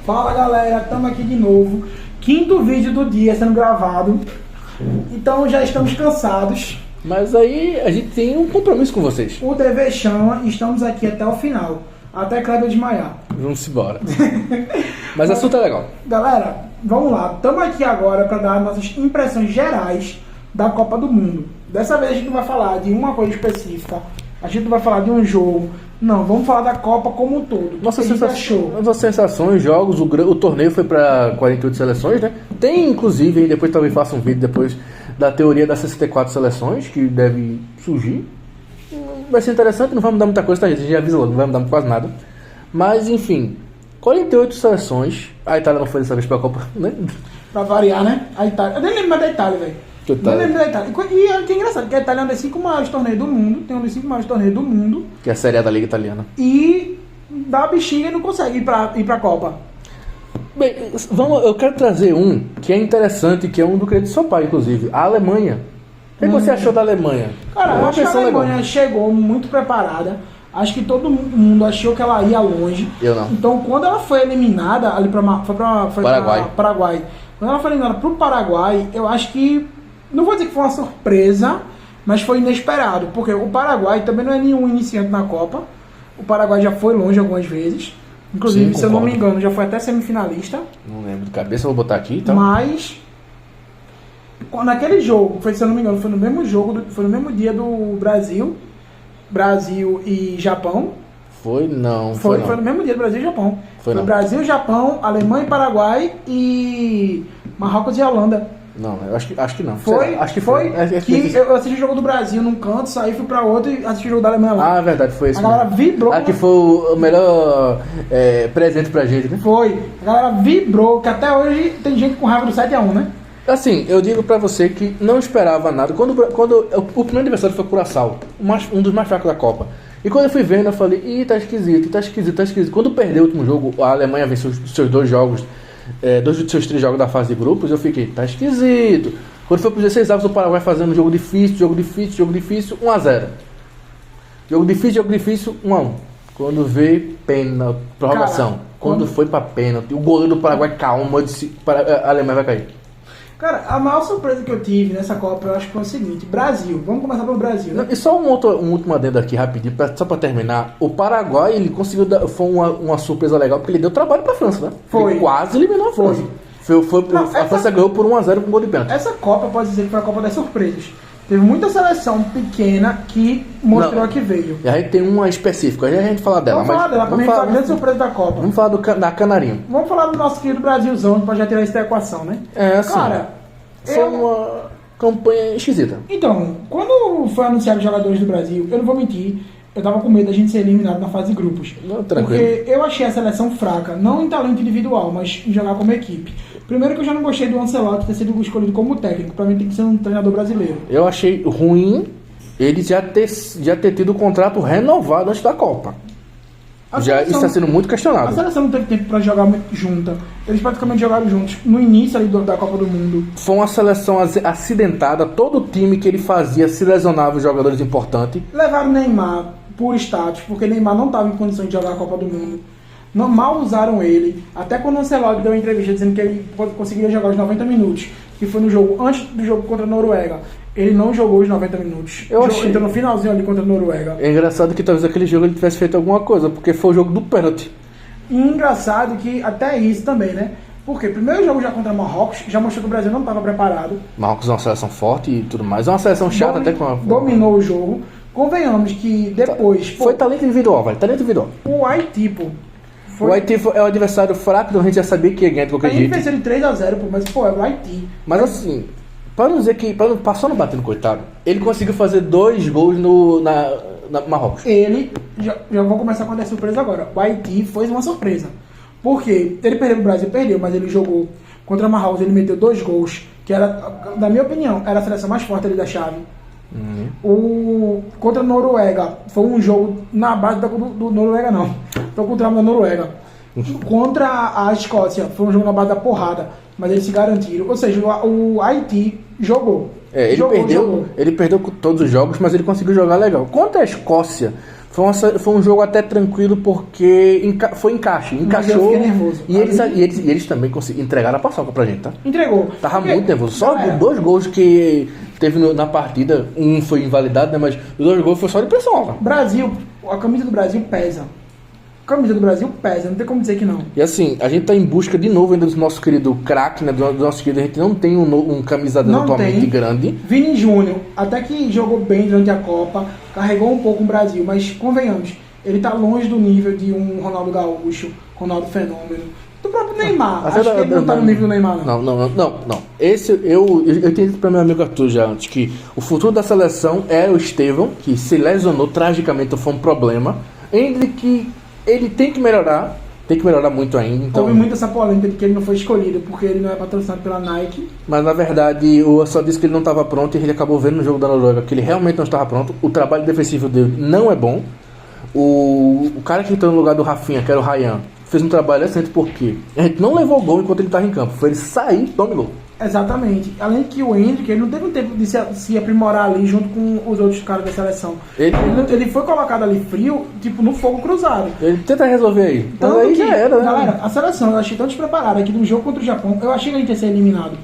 Fala galera, estamos aqui de novo. Quinto vídeo do dia sendo gravado. Então já estamos cansados. Mas aí a gente tem um compromisso com vocês. O dever chama e estamos aqui até o final. Até Kleber desmaiar. Vamos embora. Mas o assunto é legal. Galera, vamos lá. Estamos aqui agora para dar nossas impressões gerais da Copa do Mundo. Dessa vez a gente não vai falar de uma coisa específica. A gente não vai falar de um jogo. Não, vamos falar da Copa como um todo. Nossas sensações, jogos, o torneio foi para 48 seleções, né? Tem, inclusive, aí depois talvez faça um vídeo depois da teoria das 64 seleções, que deve surgir. Vai ser interessante, não vai mudar muita coisa, tá, gente? A gente já avisa logo, não vai mudar quase nada. Mas, enfim, 48 seleções. A Itália não foi dessa vez pra Copa, né? Pra variar, né? A Itália. Eu nem lembro mais da Itália, velho. Não lembro da Itália. E é que é engraçado, que a Itália é um dos 5 maiores torneios do mundo. Tem um dos 5 maiores torneios do mundo. Que é a Série A da Liga Italiana. E dá bexiga e não consegue ir pra Copa. Bem, eu quero trazer um que é interessante, que é um do crédito do seu pai, inclusive. A Alemanha. O que você achou da Alemanha? Cara, eu acho que a Alemanha chegou muito preparada. Acho que todo mundo achou que ela ia longe. Eu não. Então, quando ela foi eliminada ali foi Paraguai. Quando ela foi eliminada pro Paraguai, eu acho que, não vou dizer que foi uma surpresa, mas foi inesperado. Porque o Paraguai também não é nenhum iniciante na Copa. O Paraguai já foi longe algumas vezes. Inclusive, se eu não me engano, já foi até semifinalista. Não lembro de cabeça, eu vou botar aqui, tá? Mas naquele jogo, se eu não me engano, foi no mesmo jogo, foi no mesmo dia do Brasil e Japão. Foi não. Foi no mesmo dia do Brasil e Japão. Foi Brasil, Japão, Alemanha e Paraguai e Marrocos e Holanda. Não, eu acho que não. Acho que foi. Eu assisti o jogo do Brasil num canto, saí, fui pra outro e assisti o jogo da Alemanha lá. Ah, é verdade, foi esse. A galera vibrou. Que foi o melhor presente pra gente, né? Foi. A galera vibrou, que até hoje tem gente com raiva do 7-1, né? Assim, eu digo pra você que não esperava nada. Quando o primeiro adversário foi Curaçao, um dos mais fracos da Copa. E quando eu fui vendo, eu falei, tá esquisito. Quando perdeu o último jogo, a Alemanha venceu os seus 2 jogos, 2 dos seus 3 jogos da fase de grupos, eu fiquei, tá esquisito. Quando foi pro 16 avos, o Paraguai fazendo jogo difícil, 1-0. Jogo difícil, 1-1. Quando veio pênalti, prorrogação. Quando foi pra pênalti, o goleiro do Paraguai calma, eu disse, a Alemanha vai cair. Cara, a maior surpresa que eu tive nessa Copa, eu acho que foi o seguinte, Brasil, vamos começar pelo Brasil, né? E só um último adendo aqui, rapidinho, só pra terminar. O Paraguai, ele conseguiu foi uma surpresa legal, porque ele deu trabalho pra França, né? Foi. Ele quase eliminou a França. A França ganhou por 1-0 com gol de pênalti. Essa Copa, pode dizer que foi a Copa das surpresas. Teve muita seleção pequena que mostrou que veio. E a gente tem uma específica, aí a gente fala dela. Vamos falar dela, pra mim foi a grande surpresa da Copa. Vamos falar da Canarinho. Vamos falar do nosso querido Brasilzão, pra já tirar isso da equação, né? Assim. Cara, foi uma campanha esquisita. Então, quando foi anunciado os jogadores do Brasil, eu não vou mentir, eu tava com medo da gente ser eliminado na fase de grupos. Não, tranquilo. Porque eu achei a seleção fraca, não em talento individual, mas em jogar como equipe. Primeiro que eu já não gostei do Ancelotti ter sido escolhido como técnico. Pra mim tem que ser um treinador brasileiro. Eu achei ruim ele já ter tido o contrato renovado antes da Copa. Isso está sendo muito questionado. A seleção não teve tempo pra jogar muito junta. Eles praticamente jogaram juntos no início ali da Copa do Mundo. Foi uma seleção acidentada. Todo time que ele fazia se lesionava os jogadores importantes. Levaram Neymar por status, porque Neymar não estava em condições de jogar a Copa do Mundo. Mal usaram ele. Até quando o Ancelotti deu uma entrevista dizendo que ele conseguiria jogar os 90 minutos, que foi no jogo antes do jogo contra a Noruega, ele não jogou os 90 minutos. Entrou no finalzinho ali contra a Noruega. É engraçado que talvez aquele jogo ele tivesse feito alguma coisa, porque foi o jogo do pênalti. E engraçado que até isso também, né? Porque primeiro jogo já contra Marrocos, já mostrou que o Brasil não estava preparado. Marrocos é uma seleção forte e tudo mais. É uma seleção chata até com dominou o jogo. Convenhamos que depois... Foi talento individual, velho. Talento individual. O Haiti, pô. O Haiti é um adversário fraco, então a gente já sabia que ia ganhar de qualquer jeito. A gente venceu de 3-0, pô, mas pô, é o Haiti. Mas assim, para não dizer que passou no batendo, coitado, ele conseguiu fazer 2 gols na Marrocos. Ele, já vou começar com a surpresa agora. O Haiti foi uma surpresa. Por quê? Ele perdeu pro Brasil, mas ele jogou contra Marrocos, ele meteu 2 gols, que era, na minha opinião, era a seleção mais forte ali da chave. Contra a Noruega, foi um jogo na base do Noruega, não. Tô com o trama da Noruega. Contra a Escócia, foi um jogo na base da porrada, mas eles se garantiram. Ou seja, o Haiti jogou. Ele perdeu com todos os jogos, mas ele conseguiu jogar legal. Contra a Escócia, Foi um jogo até tranquilo porque foi encaixe. Encaixou. Nervoso. E eles também entregaram a paçoca pra gente, tá? Entregou. Tava muito nervoso. Só 2 gols que teve na partida, um foi invalidado, né? Mas os 2 gols foi só de pressão. Brasil, a camisa do Brasil pesa. A camisa do Brasil pesa, não tem como dizer que não. E assim, a gente tá em busca de novo ainda do nosso querido craque, né? Do nosso querido, a gente não tem um camisador atualmente grande. Vini Júnior, até que jogou bem durante a Copa, carregou um pouco o Brasil, mas convenhamos, ele tá longe do nível de um Ronaldo Gaúcho, Ronaldo Fenômeno, do próprio Neymar. Acho que ele não tá no nível do Neymar, não. Não. Eu tenho dito pra meu amigo Arthur já antes que o futuro da seleção é o Estevão, que se lesionou tragicamente, foi um problema. Entre que ele tem que melhorar muito ainda. Então... Houve muito essa polêmica de que ele não foi escolhido porque ele não é patrocinado pela Nike. Mas na verdade, eu só disse que ele não estava pronto e ele acabou vendo no jogo da Noruega que ele realmente não estava pronto. O trabalho defensivo dele não é bom. O cara que entrou no lugar do Rafinha, que era o Ryan, fez um trabalho excelente porque a gente não levou gol enquanto ele estava em campo. Foi ele sair e tomar gol. Exatamente. Além de que o Endrick, ele não teve um tempo de se aprimorar ali junto com os outros caras da seleção. Ele foi colocado ali frio, tipo, no fogo cruzado. Ele tenta resolver aí. Então aí já era, né? Galera, a seleção eu achei tão despreparada aqui no jogo contra o Japão. Eu achei que a gente ia ser eliminado.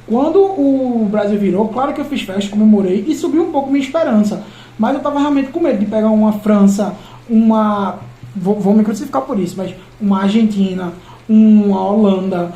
Quando o Brasil virou, claro que eu fiz festa, comemorei e subiu um pouco minha esperança. Mas eu tava realmente com medo de pegar uma França, vou me crucificar por isso, mas uma Argentina, uma Holanda,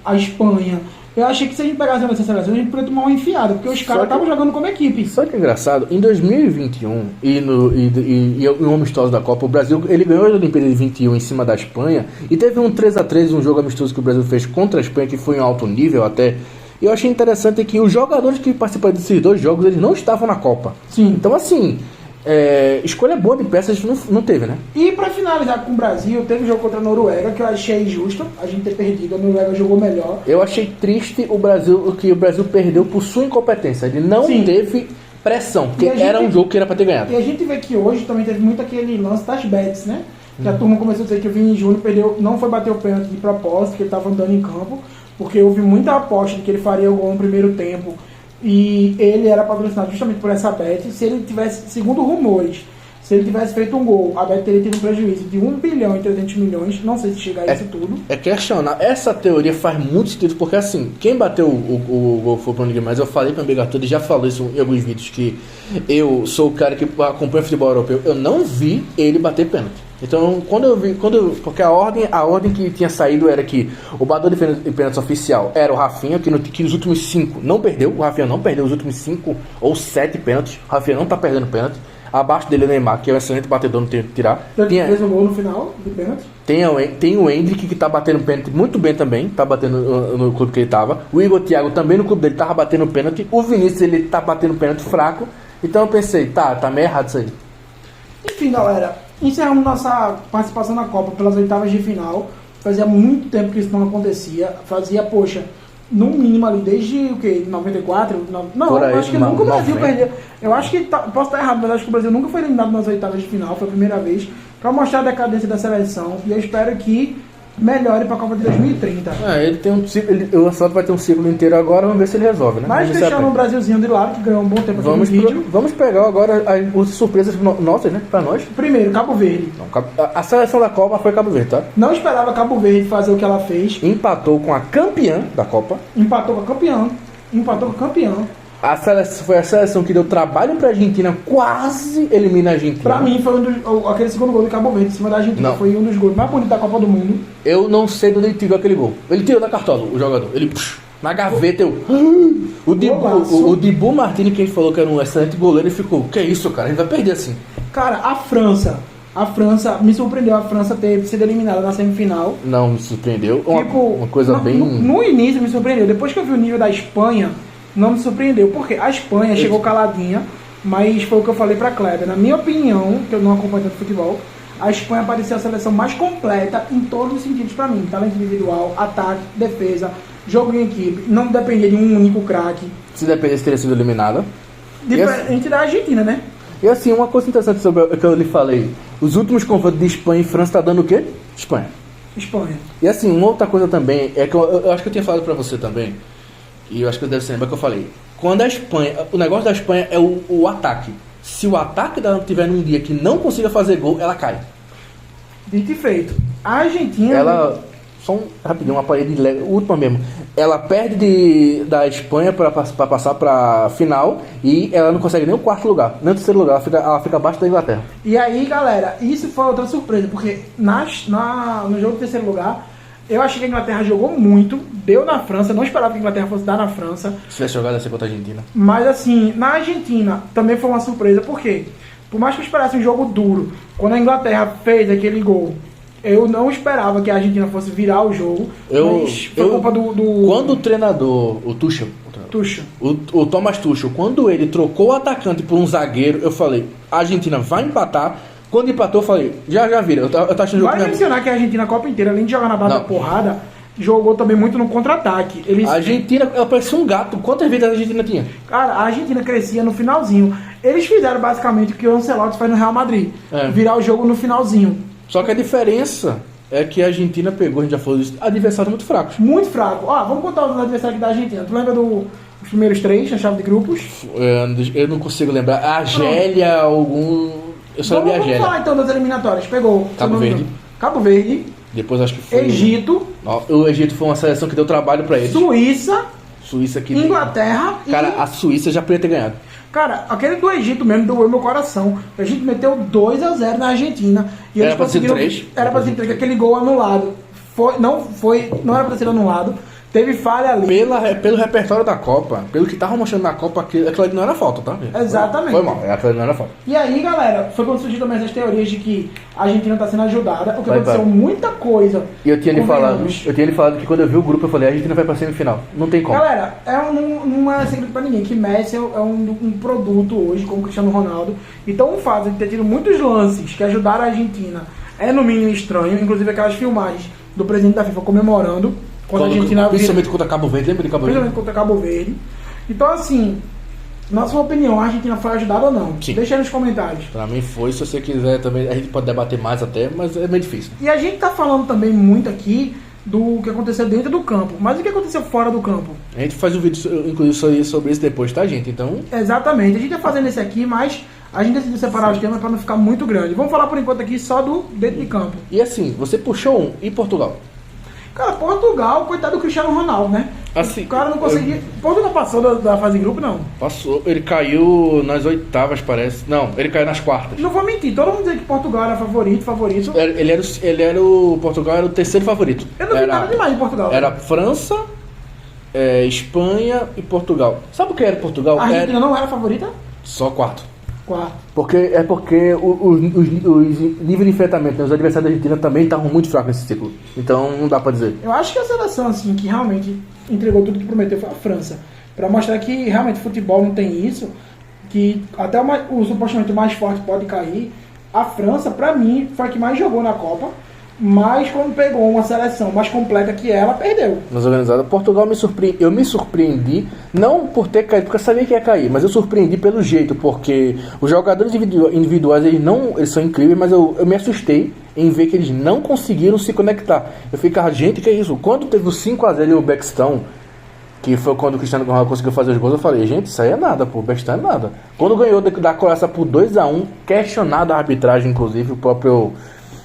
a Espanha. Eu achei que se a gente pegasse essa seleção, a gente poderia tomar uma enfiada, porque os caras estavam jogando como equipe. Só que é engraçado, em 2021 e no amistoso da Copa, o Brasil ele ganhou a Olimpíada de 21 em cima da Espanha e teve um 3-3, um jogo amistoso que o Brasil fez contra a Espanha, que foi em alto nível até. E eu achei interessante que os jogadores que participaram desses 2 jogos, eles não estavam na Copa. Sim. Então assim, escolha boa de peças não teve, né? E pra finalizar com o Brasil, teve um jogo contra a Noruega que eu achei justo a gente ter perdido. A Noruega jogou melhor. Eu achei triste que o Brasil perdeu por sua incompetência. Ele não teve pressão, porque era um jogo que era pra ter ganhado. E a gente vê que hoje também teve muito aquele lance das bets, né? Que a turma começou a dizer que o Vini Júnior perdeu, não foi bater o pênalti de propósito, que ele tava andando em campo, porque houve muita aposta de que ele faria o gol no primeiro tempo. E ele era patrocinado justamente por essa bet. Se ele tivesse, segundo rumores, se ele tivesse feito um gol, a bet teria tido um prejuízo de 1 bilhão e 300 milhões. Não sei se chega a isso tudo. É questionar. Essa teoria faz muito sentido, porque assim, quem bateu o gol foi o Bruno Guimarães. Eu falei para o Amigo Arthur, ele já falou isso em alguns vídeos, que eu sou o cara que acompanha o futebol europeu. Eu não vi ele bater pênalti. Então, porque a ordem que tinha saído era que o batedor de pênalti oficial era o Rafinha, que nos últimos 5 não perdeu. O Rafinha não perdeu os últimos 5 ou 7 pênaltis. O Rafinha não tá perdendo pênalti. Abaixo dele é o Neymar, que é um excelente batedor, não tem que tirar. Ele fez um gol no final do pênalti. Tem o Endrick, que tá batendo pênalti muito bem também, tá batendo no clube que ele tava. O Igor Thiago também no clube dele tava batendo pênalti. O Vinícius, ele tá batendo pênalti fraco. Então eu pensei, tá meio errado isso aí. Enfim, galera, encerramos nossa participação na Copa pelas oitavas de final. Fazia muito tempo que isso não acontecia. Poxa, no mínimo ali, desde o que? 94? Não, aí, acho que nunca o Brasil perdeu. Eu acho que, posso estar errado, mas acho que o Brasil nunca foi eliminado nas oitavas de final. Foi a primeira vez, para mostrar a decadência da seleção. E eu espero que melhore para a Copa de 2030. Ele tem um ciclo, o Ancelotti vai ter um ciclo inteiro agora, vamos ver se ele resolve, né? Mas deixando o Brasilzinho de lado, que ganhou um bom tempo aqui no vídeo. Vamos pegar agora as surpresas nossas, né? Para nós. Primeiro, Cabo Verde. A seleção da Copa foi Cabo Verde, tá? Não esperava Cabo Verde fazer o que ela fez. Empatou com a campeã da Copa. Empatou com a campeã. Foi a seleção que deu trabalho pra Argentina, quase elimina a Argentina. Pra mim, foi aquele segundo gol do Cabo Verde em cima da Argentina. Não. Foi um dos gols mais bonitos da Copa do Mundo. Eu não sei de onde ele tirou aquele gol. Ele tirou da cartola, o jogador. Ele, na gaveta, o Dibu Martini, que a gente falou que era um excelente goleiro, ele ficou, que isso, cara? A gente vai perder assim. Cara, a França, me surpreendeu a França ter sido eliminada na semifinal. Não, me surpreendeu. Uma coisa bem... No início me surpreendeu. Depois que eu vi o nível da Espanha, não me surpreendeu, porque a Espanha chegou caladinha, mas foi o que eu falei pra Kleber. Na minha opinião, que eu não acompanho tanto futebol, a Espanha parecia a seleção mais completa em todos os sentidos pra mim. Talento individual, ataque, defesa, jogo em equipe. Não dependia de um único craque. Se dependesse, teria sido eliminada. Diferente da Argentina, né? E assim, uma coisa interessante sobre o que eu lhe falei. Os últimos confrontos de Espanha e França tá dando o quê? Espanha. E assim, uma outra coisa também, é que eu acho que eu tinha falado pra você também, e eu acho que deve ser lembrar que eu falei. Quando a Espanha, o negócio da Espanha é o ataque. Se o ataque dela tiver num dia que não consiga fazer gol, ela cai. Dito e feito. A Argentina... Ela... Só rapidinho, uma parede de leve, última mesmo. Ela perde da Espanha para passar para final e ela não consegue nem o quarto lugar, nem o terceiro lugar. Ela fica abaixo da Inglaterra. E aí, galera, isso foi outra surpresa, porque no jogo do terceiro lugar, eu achei que a Inglaterra jogou muito, deu na França, não esperava que a Inglaterra fosse dar na França. Se tivesse jogado assim contra a Argentina. Mas assim, na Argentina também foi uma surpresa, porque por mais que eu esperasse um jogo duro, quando a Inglaterra fez aquele gol, eu não esperava que a Argentina fosse virar o jogo, mas foi culpa do... Quando o treinador, o Tuchel, o Thomas Tuchel, quando ele trocou o atacante por um zagueiro, eu falei, a Argentina vai empatar. Quando empatou, eu falei, já vira. Eu tô achando Vai mencionar que a Argentina a Copa inteira, além de jogar na base da porrada, jogou também muito no contra-ataque. A Argentina, ela parecia um gato. Quantas vezes a Argentina tinha? Cara, a Argentina crescia no finalzinho. Eles fizeram basicamente o que o Ancelotti faz no Real Madrid. Virar o jogo no finalzinho. Só que a diferença é que a Argentina pegou, a gente já falou isso, adversários muito fracos. Muito fraco. Vamos contar os adversários da Argentina. Tu lembra dos primeiros 3 na chave de grupos? Eu não consigo lembrar. A Argélia, algum... Eu só lembro a Argélia. Vamos falar então das eliminatórias. Pegou Cabo Verde. Depois acho que foi... Egito. O Egito foi uma seleção que deu trabalho pra eles. Suíça que... Inglaterra. Cara, a Suíça já podia ter ganhado. Cara, aquele do Egito mesmo doeu meu coração. O Egito meteu 2-0 na Argentina. E eles conseguiram... Era pra ser 3. Aquele gol anulado. Não era pra ser anulado. Teve falha ali. Pelo repertório da Copa, pelo que tava mostrando na Copa, aquilo ali não era falta, tá? Exatamente. Foi mal, aquilo ali não era falta. E aí, galera, foi quando surgiu também essas teorias de que a Argentina tá sendo ajudada. O que aconteceu muita coisa. E eu tinha lhe falado que quando eu vi o grupo, eu falei, a Argentina vai pra semifinal. Não tem como. Galera, não é segredo pra ninguém que Messi é um produto hoje, como Cristiano Ronaldo. Então o fato de ter tido muitos lances que ajudaram a Argentina é no mínimo estranho. Inclusive aquelas filmagens do presidente da FIFA comemorando. Quando a Argentina principalmente contra Cabo Verde, lembra de Cabo Verde? Principalmente contra Cabo Verde. Então, assim, na sua opinião, a Argentina foi ajudada ou não? Sim. Deixa aí nos comentários. Pra mim foi, se você quiser também, a gente pode debater mais até, mas é meio difícil. E a gente tá falando também muito aqui do que aconteceu dentro do campo. Mas o que aconteceu fora do campo? A gente faz um vídeo, inclusive, sobre isso depois, tá, gente? Então... Exatamente. A gente tá fazendo esse aqui, mas a gente decidiu separar os temas pra não ficar muito grande. Vamos falar por enquanto aqui só do dentro de campo. E assim, você puxou um, e Portugal? Cara, Portugal, coitado do Cristiano Ronaldo, né? Assim, o cara não conseguia... Portugal passou da fase de grupo, não? Passou. Ele caiu nas oitavas, parece. Não, ele caiu nas quartas. Não vou mentir. Todo mundo dizia que Portugal era favorito. Portugal era o terceiro favorito. Eu não vi nada demais de Portugal. Era França, Espanha e Portugal. Sabe o que era Portugal? A Argentina não era favorita? Só quarto. Porque os níveis de enfrentamento, né? Os adversários da Argentina também estavam muito fracos nesse ciclo. Então não dá pra dizer. Eu acho que a seleção assim, que realmente entregou tudo que prometeu foi a França. Pra mostrar que realmente futebol não tem isso, que até o supostamente mais forte pode cair. A França, pra mim, foi a que mais jogou na Copa. Mas quando pegou uma seleção mais completa que ela, perdeu. Mais organizada. Portugal eu me surpreendi, não por ter caído, porque eu sabia que ia cair, mas eu surpreendi pelo jeito, porque os jogadores individuais, eles são incríveis, mas eu me assustei em ver que eles não conseguiram se conectar. Eu ficava, gente, que é isso? Quando teve o 5-0 e o Beckstão, que foi quando o Cristiano Ronaldo conseguiu fazer os gols, eu falei, gente, isso aí é nada, pô, o Beckstão é nada. Quando ganhou da Croácia por 2-1, questionado a arbitragem, inclusive, o próprio...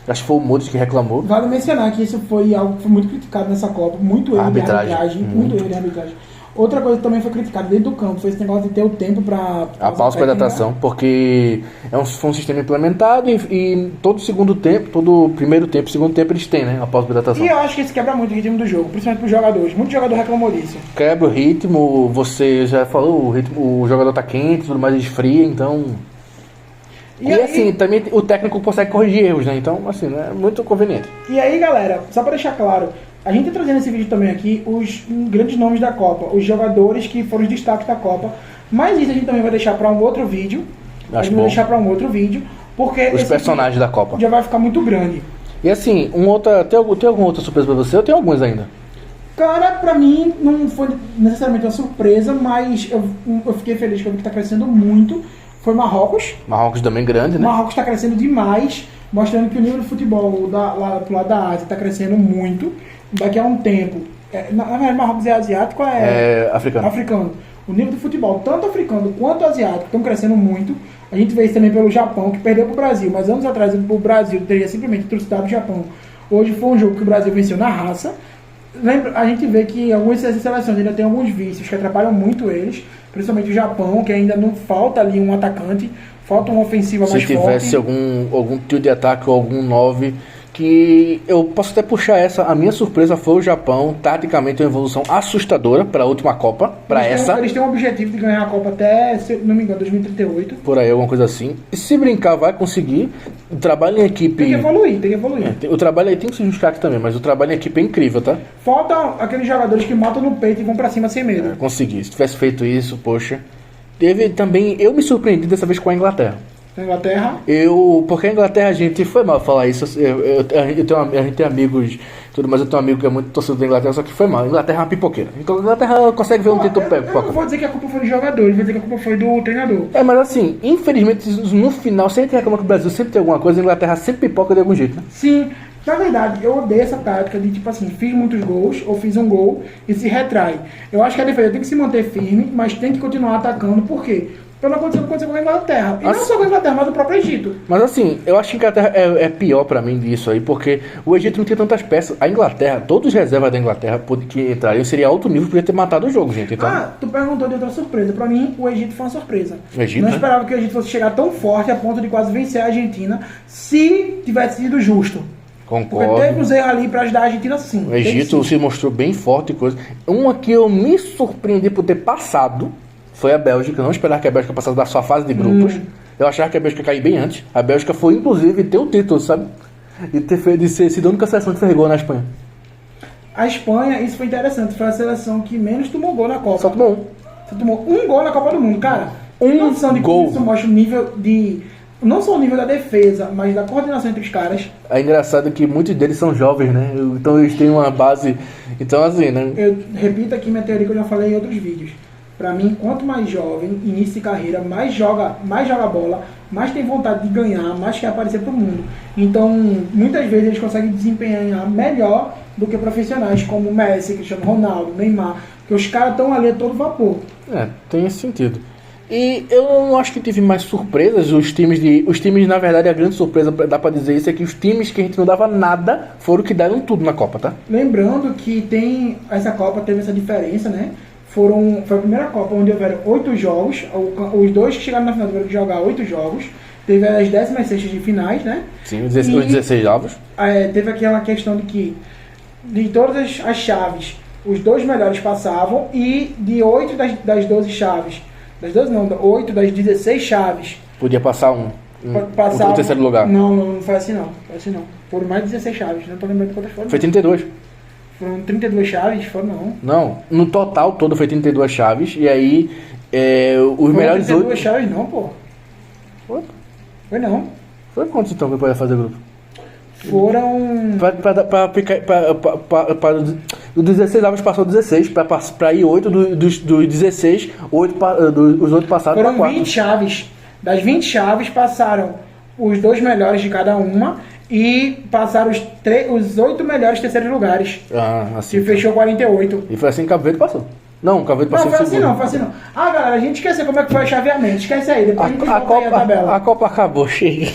Acho que foi o Modric que reclamou. Vale mencionar que isso foi algo que foi muito criticado nessa Copa. Muito erro de arbitragem. Muito erro de arbitragem. Outra coisa que também foi criticada dentro do campo foi esse negócio de ter o tempo para... A pausa para adaptação, porque foi um sistema implementado e todo segundo tempo, todo primeiro tempo, segundo tempo eles têm, né? A pausa para adaptação. E eu acho que isso quebra muito o ritmo do jogo, principalmente para os jogadores. Muito jogador reclamou disso. Quebra o ritmo, você já falou, o jogador tá quente, tudo mais esfria, então... E aí, assim, também o técnico consegue corrigir erros, né? Então, assim, é muito conveniente. E aí, galera, só para deixar claro, a gente tá trazendo nesse vídeo também aqui os grandes nomes da Copa, os jogadores que foram os destaques da Copa. Mas isso a gente também vai deixar para um outro vídeo. Porque os personagens da Copa já vai ficar muito grande. E assim, tem alguma outra surpresa para você? Eu tenho alguns ainda. Cara, pra mim não foi necessariamente uma surpresa, mas eu fiquei feliz que tá crescendo muito. Foi Marrocos. Marrocos também grande, né? Marrocos está crescendo demais, mostrando que o nível de futebol lá pro lado da Ásia está crescendo muito. Daqui a um tempo, na verdade Marrocos é asiático, é africano. O nível do futebol, tanto africano quanto asiático, estão crescendo muito. A gente vê isso também pelo Japão, que perdeu para o Brasil, mas anos atrás o Brasil teria simplesmente trucidado o Japão. Hoje foi um jogo que o Brasil venceu na raça. Lembra, a gente vê que algumas dessas seleções ainda tem alguns vícios que atrapalham muito eles, principalmente o Japão, que ainda não falta ali um atacante, falta uma ofensiva mais forte. Se tivesse algum trio de ataque ou algum 9, que eu posso até puxar a minha surpresa foi o Japão, taticamente uma evolução assustadora para a última Copa, Eles têm um objetivo de ganhar a Copa até, se não me engano, 2038. Por aí, alguma coisa assim. E se brincar, vai conseguir. O trabalho em equipe... Tem que evoluir. O trabalho aí tem que se justificar aqui também, mas o trabalho em equipe é incrível, tá? Falta aqueles jogadores que matam no peito e vão para cima sem medo. Consegui. Se tivesse feito isso, poxa... Teve também... Eu me surpreendi dessa vez com a Inglaterra. Inglaterra? Porque a Inglaterra, a gente foi mal falar isso. A gente tem amigos, tudo, mas eu tenho um amigo que é muito torcedor da Inglaterra, só que foi mal. A Inglaterra é uma pipoqueira. Então a Inglaterra consegue ver um título pego. Eu não vou dizer que a culpa foi do jogador, vou dizer que a culpa foi do treinador. Mas assim, infelizmente, no final, se a gente reclama que o Brasil sempre tem alguma coisa, a Inglaterra sempre pipoca de algum jeito, né? Sim. Na verdade, eu odeio essa tática de, tipo assim, fiz muitos gols, ou fiz um gol e se retrai. Eu acho que a defesa tem que se manter firme, mas tem que continuar atacando. Por quê? Porque não aconteceu com a Inglaterra. E não só com a Inglaterra, mas o próprio Egito. Mas assim, eu acho que a Inglaterra é pior pra mim disso aí, porque o Egito não tinha tantas peças. A Inglaterra, todos os reservas da Inglaterra que entrariam seria alto nível, podia ter matado o jogo, gente. Então... tu perguntou de outra surpresa. Pra mim, o Egito foi uma surpresa. O Egito, não esperava que o Egito fosse chegar tão forte a ponto de quase vencer a Argentina, se tivesse sido justo. Concordo. Porque teve uns erros ali pra ajudar a Argentina, sim. O Egito se mostrou bem forte e coisa. Uma que eu me surpreendi por ter passado foi a Bélgica. Eu não esperava que a Bélgica passasse da sua fase de grupos. Eu achava que a Bélgica caía bem antes. A Bélgica foi, inclusive, ter o título, sabe? E de ser sido a única seleção que fez gol na Espanha. A Espanha, isso foi interessante, foi a seleção que menos tomou gol na Copa. Só tomou um. Só tomou um gol na Copa do Mundo, cara. Um noção de gol. Como isso mostra o nível de... Não só o nível da defesa, mas da coordenação entre os caras. É engraçado que muitos deles são jovens, né? Então eles têm uma base... Então assim, né? Eu repito aqui minha teoria que eu já falei em outros vídeos. Pra mim, quanto mais jovem, início de carreira, mais joga bola, mais tem vontade de ganhar, mais quer aparecer pro mundo. Então, muitas vezes eles conseguem desempenhar melhor do que profissionais como Messi, Cristiano Ronaldo, Neymar, porque os caras estão ali a todo vapor. Tem esse sentido. E eu não acho que tive mais surpresas. Os times, na verdade, a grande surpresa, dá pra dizer isso, é que os times que a gente não dava nada foram que deram tudo na Copa, tá? Lembrando que essa Copa teve essa diferença, né? Foi a primeira Copa onde houveram 8 jogos. Os dois que chegaram na final tiveram que jogar 8 jogos. Teve as 16ª de finais, né? Sim, os 16 avos. Teve aquela questão de que de todas as chaves, os dois melhores passavam. E de 8 das 12 chaves, 8 das 16 chaves, podia passar o terceiro lugar. Não foi assim não. Foram mais de 16 chaves, não tô lembrando quantas foram. Foi 32. Foram 32 chaves? Foram não. Não, no total todo foi 32 chaves. E aí, os melhores 8... 32 chaves não, pô. Foi não. Foi quantos então que pode fazer grupo? Foram... Do 16 avos passou 16, pra ir 8 dos 16, os 8 passaram para 4. Foram 20 chaves. Das 20 chaves passaram os 2 melhores de cada uma e passaram os 8 melhores terceiros lugares. Assim. E fechou 48. E foi assim que o Cabo Verde passou. Não, o Cabo Verde passou em segundo. Não, foi assim não. Galera, a gente esqueceu como é que foi o chaveamento. Esquece aí, depois a gente volta aí a tabela. A Copa acabou, chega.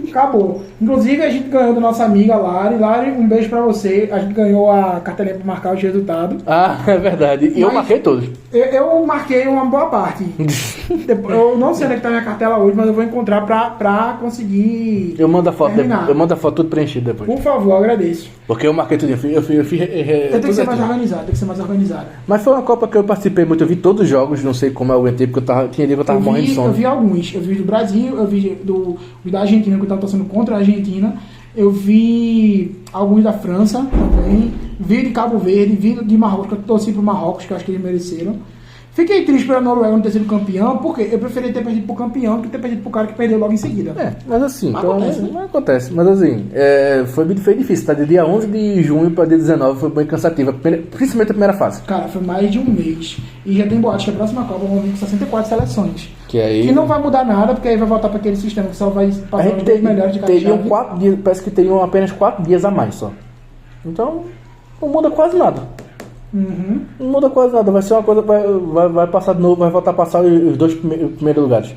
Acabou. Inclusive, a gente ganhou da nossa amiga Lari. Lari, um beijo pra você. A gente ganhou a cartelinha pra marcar os resultados. É verdade. E eu marquei todos. Eu marquei uma boa parte. Eu não sei onde é que tá minha cartela hoje, mas eu vou encontrar pra conseguir. Eu mando a foto depois. Eu mando a foto tudo preenchido depois. Por favor, eu agradeço. Porque eu marquei tudo. Eu tenho que ser mais organizado, Mas foi uma Copa que eu participei muito. Eu vi todos os jogos. Não sei como eu aguentei, porque tinha dia que eu tava morrendo de sono. Eu vi alguns. Eu vi do Brasil, eu vi da Argentina, que eu tava torcendo contra a Argentina. Eu vi alguns da França também. Vi de Cabo Verde, vi de Marrocos, que eu torci pro Marrocos, que eu acho que eles mereceram. Fiquei triste pela Noruega não ter sido campeão, porque eu preferia ter perdido pro campeão do que ter perdido pro cara que perdeu logo em seguida. Mas assim, Acontece. Mas assim, foi difícil, tá? De dia 11 de junho pra dia 19 foi bem cansativa, principalmente a primeira fase. Cara, foi mais de um mês. E já tem boatos que a próxima Copa vão vir com 64 seleções. Que não vai mudar nada, porque aí vai voltar para aquele sistema que só vai passar os 10 melhores de cada chave. 4 dias, parece que teriam apenas 4 dias a mais só. Então, não muda quase nada. Não muda quase nada, vai ser uma coisa, vai passar de novo, vai voltar a passar os dois primeiros lugares.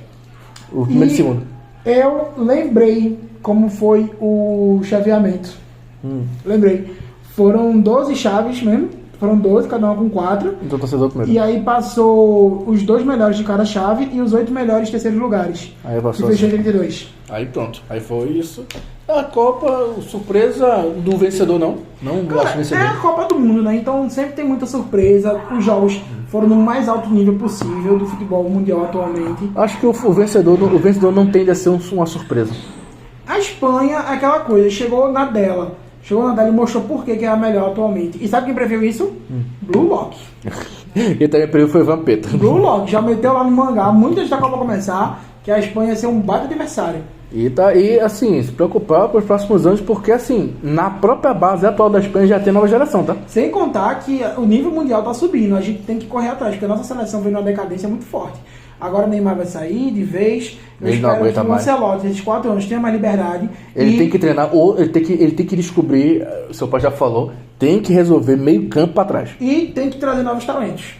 O primeiro e o segundo. Eu lembrei como foi o chaveamento. Lembrei. Foram 12 chaves mesmo. Foram 12, cada uma com 4. Então torcedor primeiro. E aí passou os 2 melhores de cada chave e os 8 melhores terceiros lugares. Aí passou. E fechou 32. Aí pronto. Aí foi isso. A Copa, surpresa do vencedor não. Não acho vencedor. É a Copa do Mundo, né? Então sempre tem muita surpresa. Os jogos foram no mais alto nível possível do futebol mundial atualmente. Acho que o vencedor não tende a ser uma surpresa. A Espanha é aquela coisa, chegou na dela e mostrou por que é a melhor atualmente. E sabe quem previu isso? Blue Lock. E também previu foi Vampeta. Blue Lock já meteu lá no mangá, muito antes da Copa começar, que a Espanha ia ser um baita adversário. E assim, se preocupar para os próximos anos, porque assim, na própria base atual da Espanha já tem nova geração, tá? Sem contar que o nível mundial tá subindo, a gente tem que correr atrás, porque a nossa seleção vem numa decadência muito forte. Agora o Neymar vai sair de vez. Eu ele não espero aguenta que o mais. Ancelotti, esses 4 anos, tenha mais liberdade. Ele tem que treinar, ou ele tem que descobrir, o seu pai já falou, tem que resolver meio campo para trás. E tem que trazer novos talentos.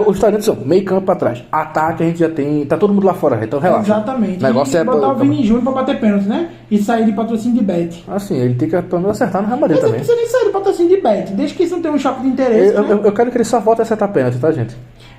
Os talentos são meio campo para trás. Ataque a gente já tem, tá todo mundo lá fora, então relaxa. Exatamente. O negócio e botar o Vini Júnior pra bater pênalti, né? E sair de patrocínio de bet. Assim, ele tem que pelo menos acertar no Real Madrid Mas também. não precisa nem sair de patrocínio de bet, desde que isso não tenha um choque de interesse. Eu quero que ele só volte a acertar pênalti, tá, gente?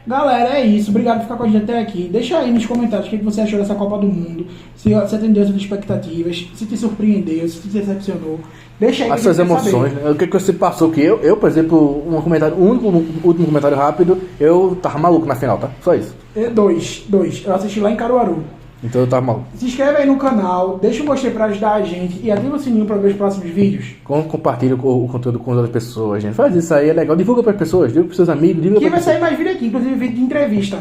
Galera, é isso. Obrigado por ficar com a gente até aqui. Deixa aí nos comentários o que você achou dessa Copa do Mundo. Se você atendeu suas expectativas, se te surpreendeu, se te decepcionou. Deixa aí as suas emoções, né? O que você passou que eu, por exemplo, um último comentário rápido, eu tava maluco na final, tá? Só isso. 2. Eu assisti lá em Caruaru. Então eu tava maluco. Se inscreve aí no canal, deixa um gostei pra ajudar a gente e ativa o sininho pra ver os próximos vídeos. Compartilha o conteúdo com outras pessoas, gente. Faz isso aí, é legal. Divulga pras pessoas, divulga pros seus amigos, divulga Que vai sair mais vídeo aqui, inclusive vídeo de entrevista.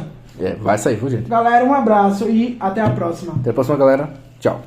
Vai sair, viu, gente? Galera, um abraço e até a próxima. Até a próxima, galera. Tchau.